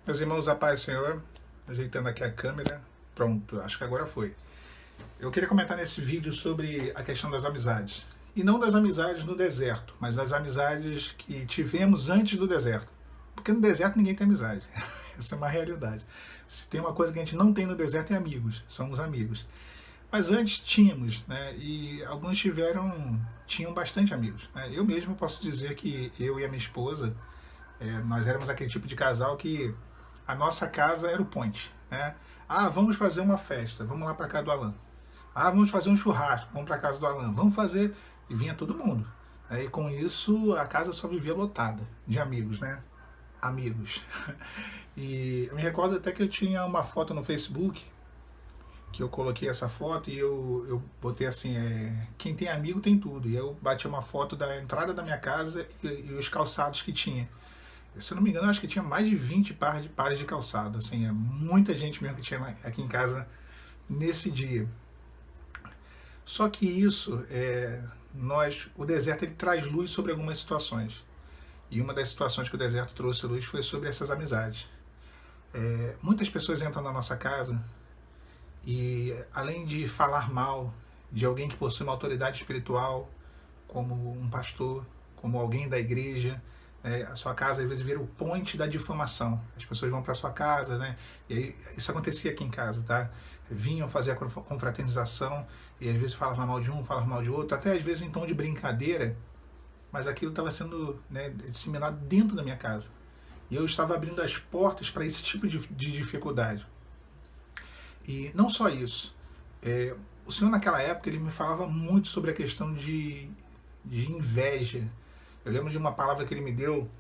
Meus irmãos, a paz do Senhor, ajeitando aqui a câmera, pronto, acho que agora foi. Eu queria comentar nesse vídeo sobre a questão das amizades. E não das amizades no deserto, mas das amizades que tivemos antes do deserto. Porque no deserto ninguém tem amizade. Essa é uma realidade. Se tem uma coisa que a gente não tem no deserto é amigos, são os amigos. Mas antes tínhamos, né? E alguns tinham bastante amigos. Né? Eu mesmo posso dizer que eu e a minha esposa, nós éramos aquele tipo de casal que a nossa casa era o point, né? Ah, vamos fazer uma festa, vamos lá para casa do Alan. Ah, vamos fazer um churrasco, vamos para casa do Alan. Vamos fazer... E vinha todo mundo. E com isso a casa só vivia lotada de amigos, né? Amigos. E eu me recordo até que eu tinha uma foto no Facebook, que eu coloquei essa foto e eu botei assim, quem tem amigo tem tudo. E eu bati uma foto da entrada da minha casa e os calçados que tinha. Se eu não me engano, eu acho que tinha mais de 20 pares de calçado. Assim, é muita gente mesmo que tinha aqui em casa nesse dia. Só que isso, o deserto ele traz luz sobre algumas situações. E uma das situações que o deserto trouxe luz foi sobre essas amizades. Muitas pessoas entram na nossa casa e, além de falar mal de alguém que possui uma autoridade espiritual, como um pastor, como alguém da igreja, a sua casa às vezes vira o point da difamação. As pessoas vão para sua casa, né? E aí, isso acontecia aqui em casa, tá? Vinham fazer a confraternização e às vezes falavam mal de um, falavam mal de outro, até às vezes em tom de brincadeira, mas aquilo estava sendo, né, disseminado dentro da minha casa. E eu estava abrindo as portas para esse tipo de dificuldade. E não só isso. O Senhor naquela época ele me falava muito sobre a questão de inveja. Eu lembro de uma palavra que ele me deu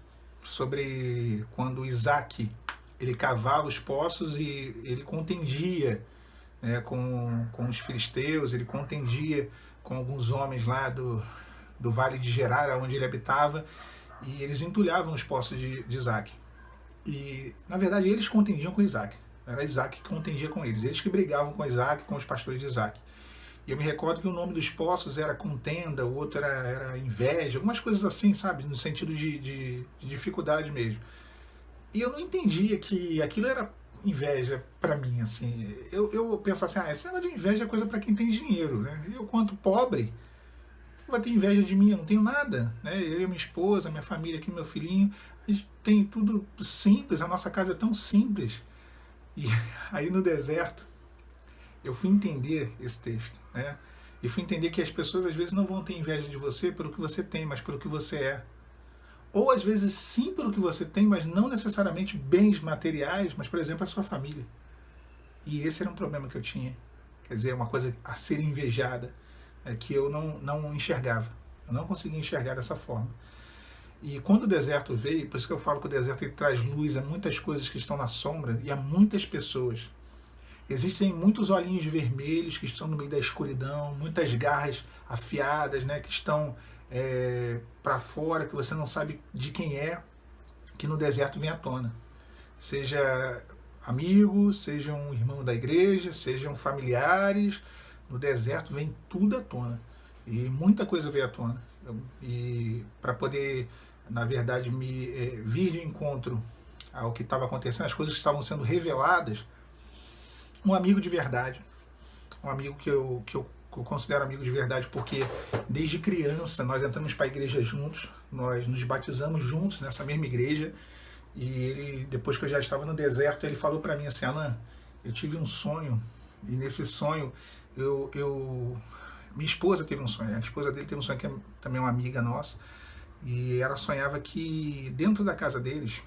sobre quando Isaac ele cavava os poços e ele contendia, né, com os filisteus, ele contendia com alguns homens lá do vale de Gerar, onde ele habitava, e eles entulhavam os poços de Isaac. E, na verdade, eles contendiam com Isaac. Era Isaac que contendia com eles. Eles que brigavam com Isaac, com os pastores de Isaac. E eu me recordo que o nome dos poços era contenda, o outro era inveja, algumas coisas assim, sabe? No sentido de dificuldade mesmo. E eu não entendia que aquilo era inveja para mim, assim. Eu pensava assim, esse negócio de inveja é coisa para quem tem dinheiro, né? Eu, quanto pobre, vai ter inveja de mim? Eu não tenho nada, né? Eu e minha esposa, minha família aqui, meu filhinho, a gente tem tudo simples, a nossa casa é tão simples. E aí no deserto, eu fui entender esse texto, né? E fui entender que as pessoas às vezes não vão ter inveja de você pelo que você tem, mas pelo que você é. Ou às vezes sim pelo que você tem, mas não necessariamente bens materiais, mas por exemplo a sua família. E esse era um problema que eu tinha. Quer dizer, uma coisa a ser invejada, que eu não enxergava. Eu não conseguia enxergar dessa forma. E quando o deserto veio, por isso que eu falo que o deserto ele traz luz a muitas coisas que estão na sombra e a muitas pessoas. Existem muitos olhinhos vermelhos que estão no meio da escuridão, muitas garras afiadas, né, que estão para fora, que você não sabe de quem é, que no deserto vem à tona. Seja amigo, seja um irmão da igreja, sejam familiares, no deserto vem tudo à tona. E muita coisa veio à tona. E para poder, na verdade, vir de encontro ao que estava acontecendo, as coisas que estavam sendo reveladas, um amigo de verdade, um amigo que eu considero amigo de verdade porque desde criança nós entramos para a igreja juntos, nós nos batizamos juntos nessa mesma igreja, e ele, depois que eu já estava no deserto, ele falou para mim assim, Alan, eu tive um sonho, e nesse sonho minha esposa teve um sonho, a esposa dele teve um sonho, que é também uma amiga nossa, e ela sonhava que dentro da casa deles,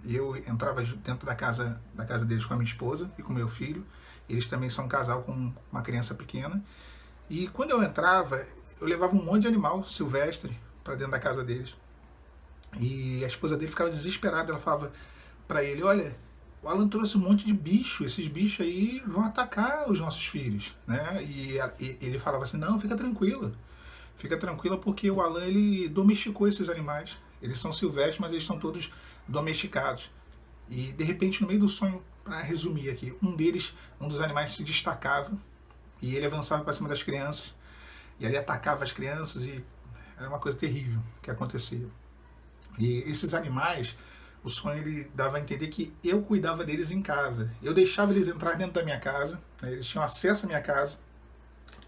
eu entrava dentro da casa deles com a minha esposa e com meu filho. Eles também são um casal com uma criança pequena. E quando eu entrava, eu levava um monte de animal silvestre para dentro da casa deles. E a esposa dele ficava desesperada. Ela falava para ele, olha, o Alan trouxe um monte de bicho. Esses bichos aí vão atacar os nossos filhos, né? E ele falava assim, não, fica tranquila. Fica tranquila porque o Alan, ele domesticou esses animais. Eles são silvestres, mas eles estão todos domesticados. E de repente, no meio do sonho, para resumir aqui, um dos animais se destacava e ele avançava para cima das crianças e ele atacava as crianças e era uma coisa terrível que acontecia. E esses animais O sonho ele dava a entender que eu cuidava deles em casa. Eu deixava eles entrar dentro da minha casa, né? Eles tinham acesso à minha casa,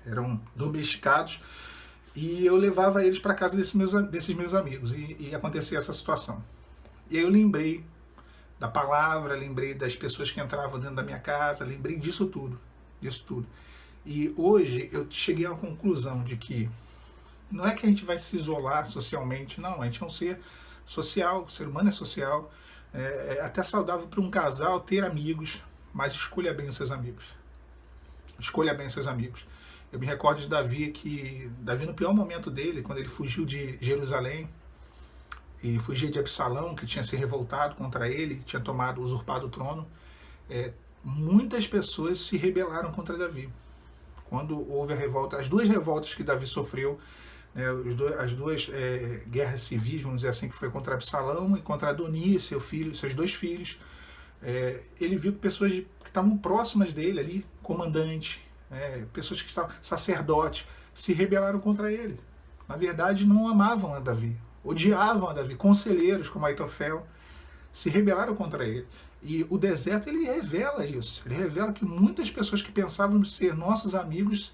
eram domesticados, e eu levava eles para casa desses meus amigos, e acontecia essa situação. E aí eu lembrei da palavra, lembrei das pessoas que entravam dentro da minha casa, lembrei disso tudo, disso tudo. E hoje eu cheguei à conclusão de que não é que a gente vai se isolar socialmente, não, a gente é um ser social, o ser humano é social, é até saudável para um casal ter amigos, mas escolha bem os seus amigos. Escolha bem os seus amigos. Eu me recordo de Davi, que Davi no pior momento dele, quando ele fugiu de Jerusalém e fugia de Absalão, que tinha se revoltado contra ele, tinha usurpado o trono, muitas pessoas se rebelaram contra Davi. Quando houve a revolta, as duas revoltas que Davi sofreu, né, as duas guerras civis, vamos dizer assim, que foi contra Absalão e contra Adonias, seus dois filhos, ele viu que pessoas que estavam próximas dele ali, comandante, pessoas que estavam, sacerdotes, se rebelaram contra ele. Na verdade, não amavam a Davi, odiavam a Davi, conselheiros como Aitofel, se rebelaram contra ele. E o deserto, ele revela isso. Ele revela que muitas pessoas que pensavam ser nossos amigos,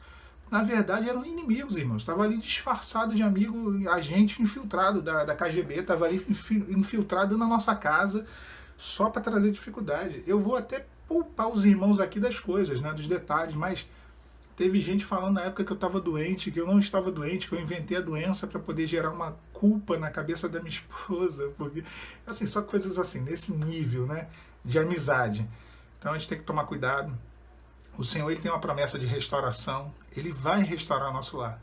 na verdade, eram inimigos, irmãos. Estava ali disfarçado de amigo, agente infiltrado da KGB, estava ali infiltrado na nossa casa, só para trazer dificuldade. Eu vou até poupar os irmãos aqui das coisas, né, dos detalhes, mas teve gente falando na época que eu estava doente, que eu não estava doente, que eu inventei a doença para poder gerar uma culpa na cabeça da minha esposa, porque, assim, só coisas assim, nesse nível, né, de amizade. Então a gente tem que tomar cuidado. O Senhor, ele tem uma promessa de restauração, ele vai restaurar nosso lar.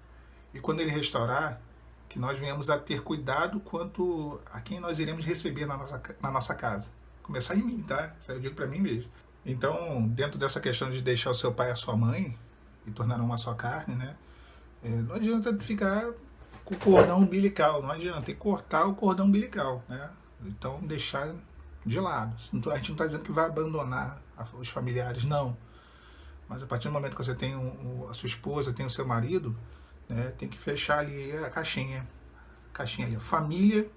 E quando ele restaurar, que nós venhamos a ter cuidado quanto a quem nós iremos receber na nossa casa. Começar em mim, tá? Isso aí eu digo para mim mesmo. Então, dentro dessa questão de deixar o seu pai e a sua mãe, e tornar uma só carne, né? Não adianta ficar com o cordão umbilical, não adianta, tem que cortar o cordão umbilical, né? Então, deixar de lado. A gente não está dizendo que vai abandonar os familiares, não. Mas a partir do momento que você tem a sua esposa, tem o seu marido, né, tem que fechar ali a caixinha ali, família.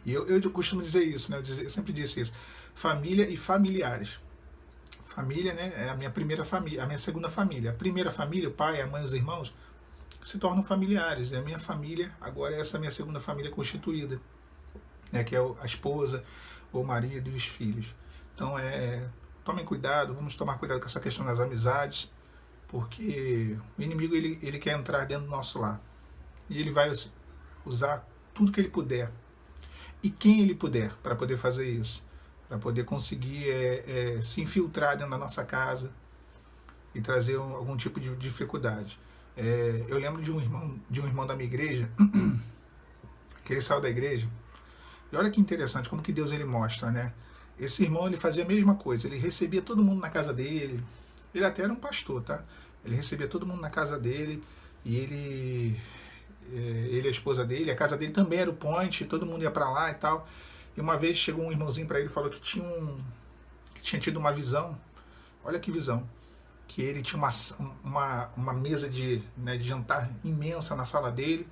E eu costumo dizer isso, né? Eu sempre disse isso. Família e familiares. Família, né, é a minha primeira família, a minha segunda família. A primeira família, o pai, a mãe, os irmãos, se tornam familiares. A minha família, agora é essa minha segunda família constituída, né, que é a esposa, o marido e os filhos. Então, tomem cuidado, vamos tomar cuidado com essa questão das amizades, porque o inimigo, ele quer entrar dentro do nosso lar. E ele vai usar tudo que ele puder, e quem ele puder, para poder fazer isso. Para poder conseguir se infiltrar dentro da nossa casa e trazer algum tipo de dificuldade. Eu lembro de um irmão da minha igreja, que ele saiu da igreja, e olha que interessante, como que Deus ele mostra, né? Esse irmão, ele fazia a mesma coisa, ele recebia todo mundo na casa dele, ele até era um pastor, tá? Ele recebia todo mundo na casa dele, e ele e a esposa dele, a casa dele também era o point, todo mundo ia para lá e tal. E uma vez chegou um irmãozinho para ele e falou que tinha tido uma visão. Olha que visão. Que ele tinha uma mesa de jantar imensa na sala dele.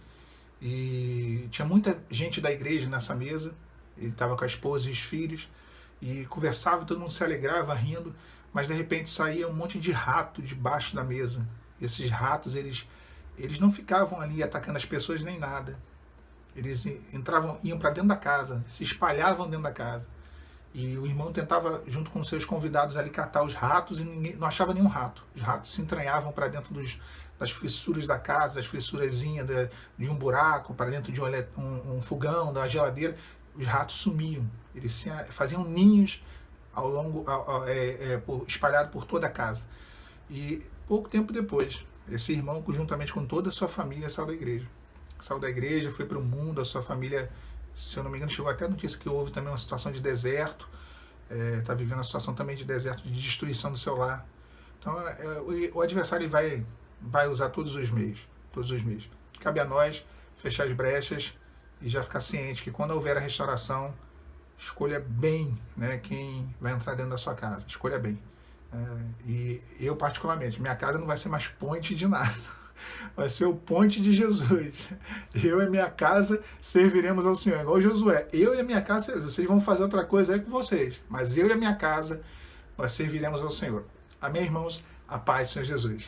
E tinha muita gente da igreja nessa mesa. Ele estava com a esposa e os filhos. E conversava, todo mundo se alegrava, rindo. Mas de repente saía um monte de rato debaixo da mesa. E esses ratos, eles não ficavam ali atacando as pessoas nem nada. Eles iam para dentro da casa, se espalhavam dentro da casa. E o irmão tentava, junto com seus convidados ali, catar os ratos e não achava nenhum rato. Os ratos se entranhavam para dentro das fissuras da casa, das fissurazinhas de um buraco, para dentro de um fogão, da geladeira. Os ratos sumiam. Eles faziam ninhos espalhados por toda a casa. E pouco tempo depois, esse irmão, juntamente com toda a sua família, saiu da igreja. Saiu da igreja, foi para o mundo, a sua família, se eu não me engano, chegou até a notícia que houve também uma situação de deserto, está vivendo uma situação também de deserto, de destruição do seu lar. Então, o adversário vai usar todos os meios. Cabe a nós fechar as brechas e já ficar ciente que quando houver a restauração, escolha bem, né, quem vai entrar dentro da sua casa, escolha bem. E eu, particularmente, minha casa não vai ser mais ponte de nada. Vai ser o ponte de Jesus. Eu e a minha casa serviremos ao Senhor. Igual Josué. Eu e a minha casa, vocês vão fazer outra coisa aí com vocês. Mas eu e a minha casa, nós serviremos ao Senhor. Amém, irmãos? A paz, Senhor Jesus.